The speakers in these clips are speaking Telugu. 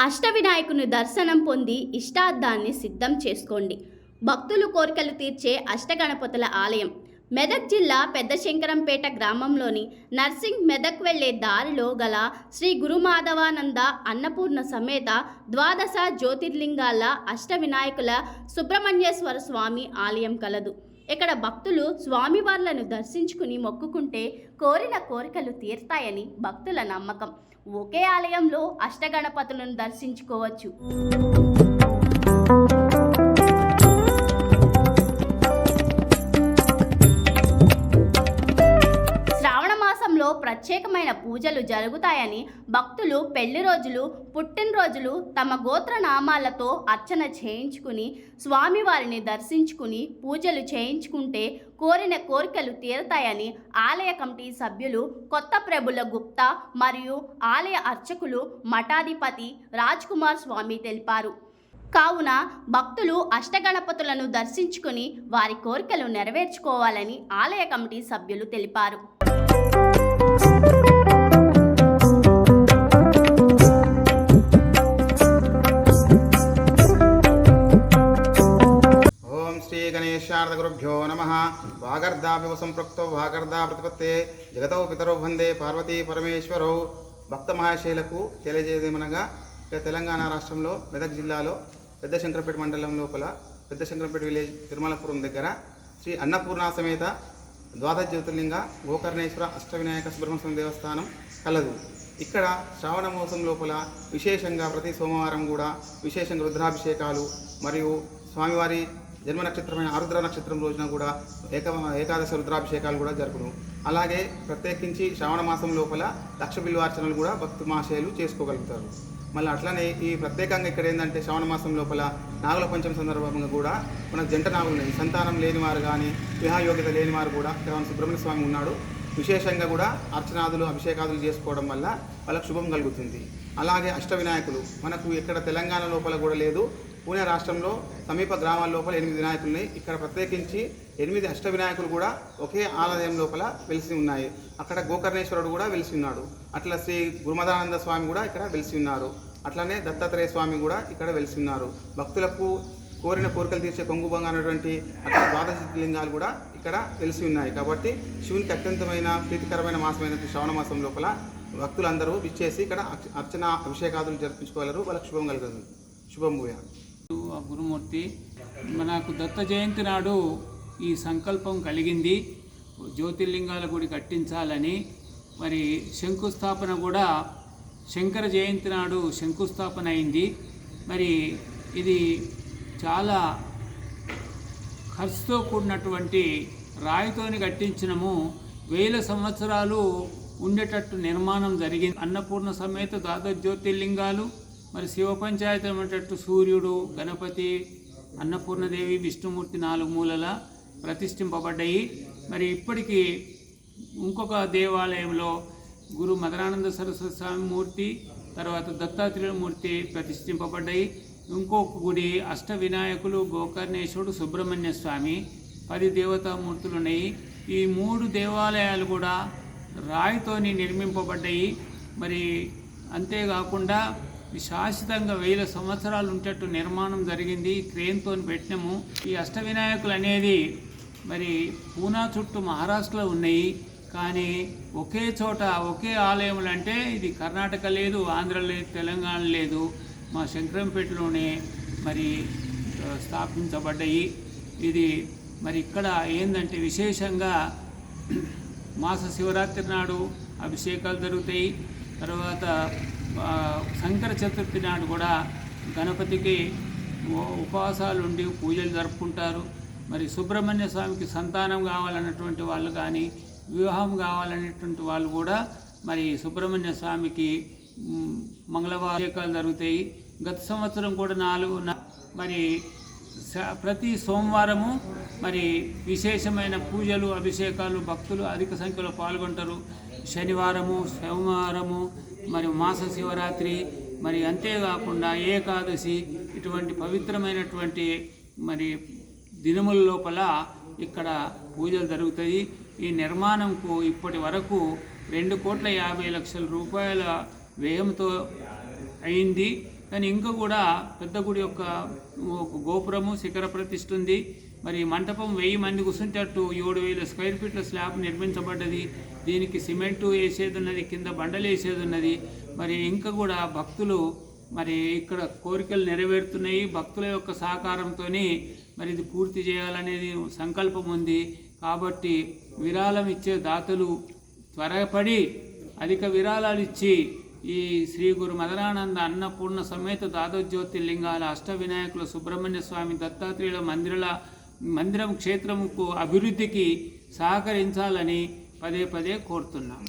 అష్టవినాయకుని దర్శనం పొంది ఇష్టార్థాన్ని సిద్ధం చేసుకోండి. భక్తులు కోరికలు తీర్చే అష్టగణపతుల ఆలయం మెదక్ జిల్లా పెద్దశంకరంపేట గ్రామంలోని నర్సింగ్ మెదక్ వెళ్లే దారిలో గల శ్రీ గురుమాధవానంద అన్నపూర్ణ సమేత ద్వాదశ జ్యోతిర్లింగాల అష్టవినాయకుల సుబ్రహ్మణ్యేశ్వర స్వామి ఆలయం కలదు. ఇక్కడ భక్తులు స్వామివార్లను దర్శించుకుని మొక్కుకుంటే కోరిన కోరికలు తీరుతాయని భక్తుల నమ్మకం. ఒకే ఆలయంలో అష్టగణపతులను దర్శించుకోవచ్చు. ప్రత్యేకమైన పూజలు జరుగుతాయని భక్తులు పెళ్లి రోజులు, పుట్టినరోజులు తమ గోత్ర నామాలతో అర్చన చేయించుకుని స్వామివారిని దర్శించుకుని పూజలు చేయించుకుంటే కోరిన కోరికలు తీరుతాయని ఆలయ కమిటీ సభ్యులు కొత్త ప్రభుల గుప్తా మరియు ఆలయ అర్చకులు మఠాధిపతి రాజ్ కుమార్ స్వామి తెలిపారు. కావున భక్తులు అష్టగణపతులను దర్శించుకుని వారి కోరికలు నెరవేర్చుకోవాలని ఆలయ కమిటీ సభ్యులు తెలిపారు. गणेशार्दगुरुभ्यो नमः। वागर्धाभिव संपृक्तो वागर्धा प्रतिपत्ते जगतो पितरो वंदे पार्वती परमेश्वरौ। భక్త మహాశైలకు తెలియజేయమనగా తెలంగాణ రాష్ట్రంలో మెదక్ జిల్లాలో పెద్దశంకరంపేట మండలం లోపల పెద్దశంకరంపేట విలేజ్ తిరుమలపురం దగ్గర శ్రీ అన్నపూర్ణ సమేత ద్వాదశ జ్యోతిర్లింగ గోకర్ణేశ్వర అష్టవినాయక సుబ్రహ్మణ్య దేవస్థానం కలదు. ఇక్కడ శ్రావణ మాసం లోపల విశేషంగా ప్రతి సోమవారం కూడా విశేషంగా రుద్రాభిషేకాలు మరియు స్వామివారి జన్మ నక్షత్రమైన ఆరుద్ర నక్షత్రం రోజున కూడా ఏకాదశ రుద్రాభిషేకాలు కూడా జరుగును. అలాగే ప్రత్యేకించి శ్రావణ మాసం లోపల లక్ష బిల్వార్చనలు కూడా భక్తు మహాశయులు చేసుకోగలుగుతారు. మళ్ళీ అట్లనే ఈ ప్రత్యేకంగా ఇక్కడ ఏంటంటే శ్రావణ మాసం లోపల నాగుల పంచమ సందర్భంగా కూడా మనకు జంట నాగులు సంతానం లేని వారు కానీ వివాహయోగ్యత లేని వారు కూడా ఇక్కడ సుబ్రహ్మణ్య స్వామి ఉన్నాడు. విశేషంగా కూడా అర్చనాదులు అభిషేకాదులు చేసుకోవడం వల్ల వాళ్ళకు శుభం కలుగుతుంది. అలాగే అష్టవినాయకులు మనకు ఇక్కడ తెలంగాణ లోపల కూడా లేదు. పూణే రాష్ట్రంలో సమీప గ్రామాల లోపల 8 వినాయకులని ఇక్కడ ప్రత్యేకించి 8 అష్టవినాయకులు కూడా ఒకే ఆలయం లోపల వెలిసి ఉన్నాయి. అక్కడ గోకర్ణేశ్వరుడు కూడా వెలిసి ఉన్నాడు. అట్లా శ్రీ గురుమదానంద స్వామి కూడా ఇక్కడ వెలిసి ఉన్నారు. అట్లనే దత్తాత్రేయ స్వామి కూడా ఇక్కడ వెలిసి ఉన్నారు. భక్తులకు కోరిన కోరికలు తీర్చే కొంగుబంగా అనేటువంటి అక్కడ ద్వాదశ జ్యోతిర్లింగాలు కూడా ఇక్కడ వెలిసి ఉన్నాయి. కాబట్టి శివునికి అత్యంతమైన ప్రీతికరమైన మాసమైన శ్రావణ మాసం లోపల భక్తులందరూ విచ్చేసి ఇక్కడ అర్చన అభిషేకాదులు జరిపించుకోగలరు. వాళ్ళకి శుభం కలుగుతుంది. శుభం భూయా. గురుమూర్తి మనకు దత్త జయంతి నాడు ఈ సంకల్పం కలిగింది, జ్యోతిర్లింగాల గుడి కట్టించాలని. మరి శంకుస్థాపన కూడా శంకర జయంతి నాడు శంకుస్థాపన అయింది. మరి ఇది చాలా ఖర్చుతో కూడినటువంటి రాయితోని కట్టించినము. 1000 సంవత్సరాలు ఉండేటట్టు నిర్మాణం జరిగింది. అన్నపూర్ణ సమేత ద్వాదశ జ్యోతిర్లింగాలు మరి శివ పంచాయతీ అనేటట్టు సూర్యుడు, గణపతి, అన్నపూర్ణదేవి, విష్ణుమూర్తి 4 మూలల ప్రతిష్ఠింపబడ్డాయి. మరి ఇప్పటికీ ఇంకొక దేవాలయంలో గురు మదనానంద సరస్వతి స్వామి మూర్తి, తర్వాత దత్తాత్రేయ మూర్తి ప్రతిష్ఠింపబడ్డాయి. ఇంకొక గుడి అష్టవినాయకులు, గోకర్ణేశ్వరుడు, సుబ్రహ్మణ్య స్వామి 10 దేవతామూర్తులు ఉన్నాయి. ఈ 3 దేవాలయాలు కూడా రాయితోని నిర్మింపబడ్డాయి. మరి అంతేకాకుండా శాశ్వతంగా 1000 సంవత్సరాలు ఉండేట్టు నిర్మాణం జరిగింది. క్రేన్తో పెట్టినాము. ఈ అష్టవినాయకులు అనేది మరి పూనా చుట్టూ మహారాష్ట్రలో ఉన్నాయి. కానీ ఒకే చోట ఒకే ఆలయములు అంటే ఇది కర్ణాటక లేదు, ఆంధ్ర లేదు, తెలంగాణ లేదు, మా శంకరంపేటలోనే మరి స్థాపించబడ్డాయి. ఇది మరి ఇక్కడ ఏంటంటే విశేషంగా మాస శివరాత్రి నాడు అభిషేకాలు జరుగుతాయి. తర్వాత శంకర చతుర్థి నాడు కూడా గణపతికి ఉపవాసాలు ఉండి పూజలు జరుపుకుంటారు. మరి సుబ్రహ్మణ్య స్వామికి సంతానం కావాలన్నటువంటి వాళ్ళు కానీ వివాహం కావాలనేటువంటి వాళ్ళు కూడా మరి సుబ్రహ్మణ్య స్వామికి మంగళవారం అభిషేకాలు జరుగుతాయి. గత సంవత్సరం కూడా 4 మరి ప్రతి సోమవారము మరి విశేషమైన పూజలు అభిషేకాలు భక్తులు అధిక సంఖ్యలో పాల్గొంటారు. శనివారము, సోమవారము, మరి మాస శివరాత్రి, మరి అంతేకాకుండా ఏకాదశి ఇటువంటి పవిత్రమైనటువంటి మరి దినముల లోపల ఇక్కడ పూజలు జరుగుతాయి. ఈ నిర్మాణంకు ఇప్పటి వరకు 2,50,00,000 రూపాయల వ్యయంతో అయింది. కానీ ఇంకా కూడా పెద్ద గుడి యొక్క ఒక గోపురము శిఖర ప్రతిష్ఠ ఉంది. మరి మంటపం 1000 మంది కూర్చుంటట్టు 7000 స్క్వేర్ ఫీట్ల స్లాబ్ నిర్మించబడ్డది. దీనికి సిమెంటు వేసేది ఉన్నది, కింద బండలు వేసేది ఉన్నది. మరి ఇంకా కూడా భక్తులు మరి ఇక్కడ కోరికలు నెరవేరుతున్నాయి. భక్తుల యొక్క సహకారంతో మరి ఇది పూర్తి చేయాలనేది సంకల్పం ఉంది. కాబట్టి విరాళం ఇచ్చే దాతలు త్వరపడి అధిక విరాళాలు ఇచ్చి ఈ శ్రీ గురు మదనానంద అన్నపూర్ణ సమేత ద్వాదశజ్యోతిర్లింగాల అష్ట వినాయకుల సుబ్రహ్మణ్య స్వామి దత్తాత్రేయుల మందిరం క్షేత్రముకు అభివృద్ధికి సహకరించాలని పదే పదే కోరుతున్నాం.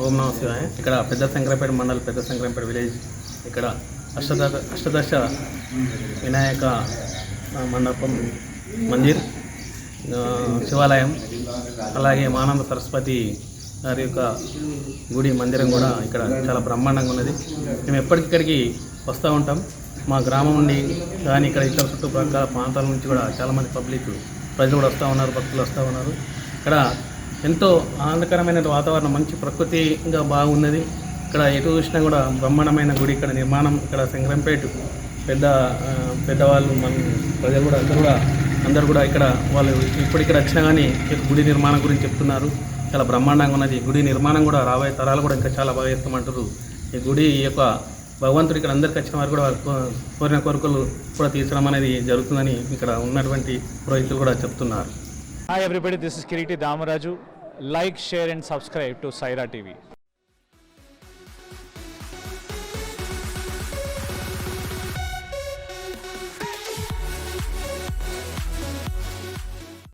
ఓం నమః శివాయ. ఇక్కడ పెద్ద శంకరంపేట మండల్, పెద్ద శంకరంపేట విలేజ్, ఇక్కడ అష్టదశ వినాయక మండపం మందిర్, శివాలయం, అలాగే మానంద సరస్వతి గారి యొక్క గుడి మందిరం కూడా ఇక్కడ చాలా బ్రహ్మాండంగా ఉన్నది. మేము ఎప్పటికిక్కడికి వస్తూ ఉంటాం. మా గ్రామం నుండి కానీ ఇక్కడ ఇతర చుట్టుపక్కల ప్రాంతాల నుంచి కూడా చాలామంది ప్రజలు కూడా వస్తూ ఉన్నారు, భక్తులు వస్తూ ఉన్నారు. ఇక్కడ ఎంతో ఆనందకరమైన వాతావరణం, మంచి ప్రకృతిగా బాగున్నది. ఇక్కడ ఎటు చూసినా కూడా బ్రహ్మాండమైన గుడి ఇక్కడ నిర్మాణం. ఇక్కడ శంకరంపేట పెద్దవాళ్ళు మన ప్రజలు కూడా అందరూ కూడా ఇక్కడ వాళ్ళు ఇప్పుడు ఇక్కడ వచ్చినా కానీ గుడి నిర్మాణం గురించి చెప్తున్నారు. చాలా బ్రహ్మాండంగా ఉన్నది. గుడి నిర్మాణం కూడా రాబోయే తరాలు కూడా ఇంకా చాలా బాగా చేస్తామంటారు. ఈ గుడి యొక్క భగవంతుడు ఇక్కడ అందరికి వచ్చిన వారు కూడా కోరిన కోరికలు కూడా తీర్చడం అనేది జరుగుతుందని ఇక్కడ ఉన్నటువంటి పురోహితులు కూడా చెప్తున్నారు. Hi everybody, this is Kiriti Damaraju. Like, share and subscribe to Saira TV.